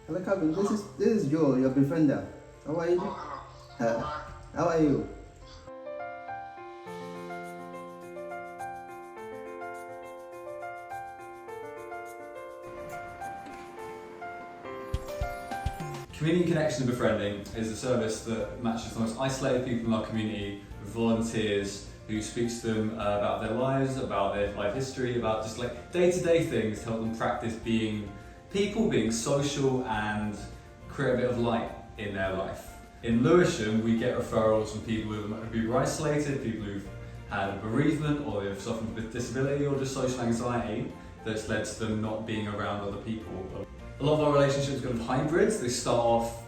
Hello, Calvin. This is Joe, your befriender. How are you? How are you? Community Connections Befriending is a service that matches the most isolated people in our community with volunteers who speaks to them about their lives, about their life history, about just like day-to-day things to help them practice being people, being social, and create a bit of light in their life. In Lewisham, we get referrals from people who are isolated, people who've had a bereavement or they've suffered with disability or just social anxiety that's led to them not being around other people. A lot of our relationships are kind of hybrids. They start off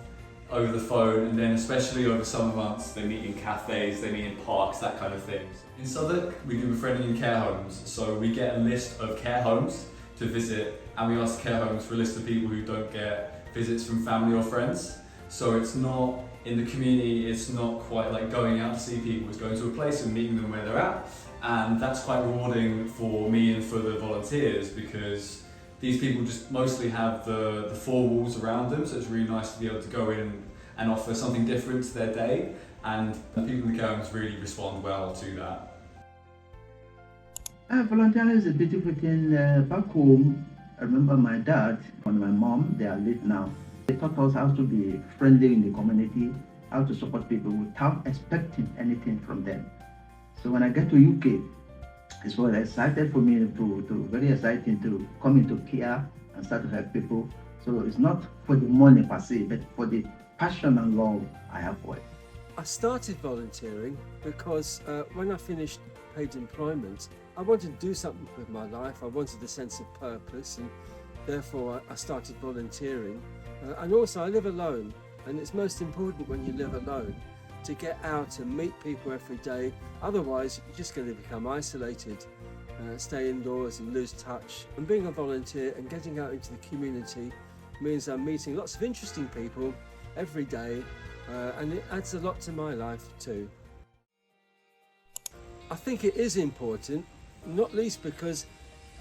over the phone, and then especially over summer months, they meet in cafes, they meet in parks, that kind of thing. In Southwark, we do befriending in care homes. So we get a list of care homes to visit, and we ask care homes for a list of people who don't get visits from family or friends. So it's not, in the community, it's not quite like going out to see people, it's going to a place and meeting them where they're at. And that's quite rewarding for me and for the volunteers, because these people just mostly have the four walls around them, so it's really nice to be able to go in and offer something different to their day, and the people in the care homes really respond well to that. Volunteering is a beautiful thing. Back home, I remember my dad and my mom, they are late now. They taught us how to be friendly in the community, how to support people without expecting anything from them. So when I get to UK, it was excited for me very exciting to come into care and start to help people. So it's not for the money per se, but for the passion and love I have for it. I started volunteering because when I finished paid employment, I wanted to do something with my life. I wanted a sense of purpose, and therefore I started volunteering. And also I live alone, and it's most important when you live alone to get out and meet people every day. Otherwise, you're just going to become isolated, stay indoors and lose touch. And being a volunteer and getting out into the community means I'm meeting lots of interesting people every day, and it adds a lot to my life too. I think it is important, not least because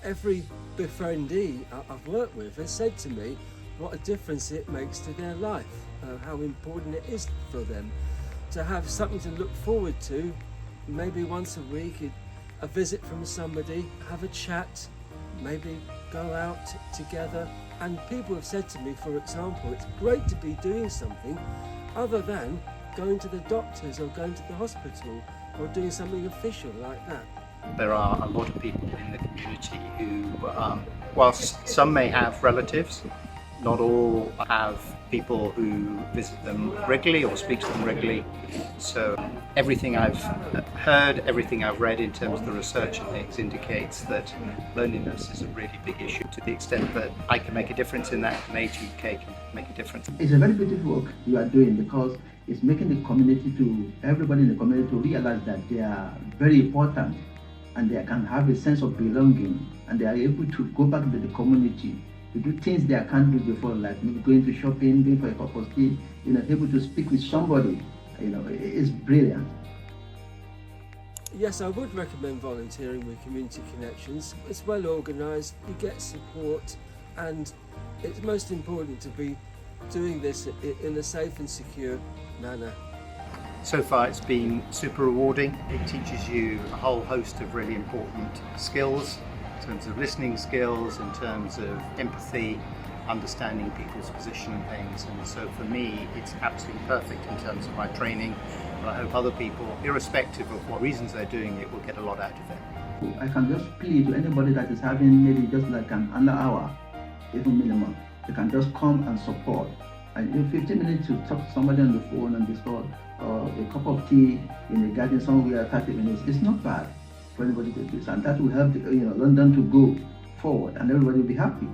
every befriendee I've worked with has said to me what a difference it makes to their life, how important it is for them to have something to look forward to, maybe once a week, a visit from somebody, have a chat, maybe go out together. And people have said to me, for example, it's great to be doing something other than going to the doctors or going to the hospital or doing something official like that. There are a lot of people in the community who, whilst some may have relatives, not all have people who visit them regularly or speak to them regularly. So everything I've heard, everything I've read in terms of the research and things indicates that loneliness is a really big issue. To the extent that I can make a difference in that, and Age UK can make a difference. It's a very beautiful work you are doing, because it's making the community everybody in the community to realize that they are very important and they can have a sense of belonging, and they are able to go back to the community to do things they can't do before, like maybe going to shopping, going for a cup of tea, able to speak with somebody, it's brilliant. Yes, I would recommend volunteering with Community Connections. It's well organised, you get support, and it's most important to be doing this in a safe and secure manner. So far it's been super rewarding. It teaches you a whole host of really important skills, in terms of listening skills, in terms of empathy, understanding people's position and things. And so for me, it's absolutely perfect in terms of my training. And I hope other people, irrespective of what reasons they're doing it, will get a lot out of it. I can just plead to anybody that is having maybe just like an hour, even minimum, you can just come and support. And in 15 minutes to talk to somebody on the phone and discuss, or a cup of tea in the garden somewhere, 30 minutes, it's not bad for anybody to do this, and that will help London to go forward, and everybody will be happy.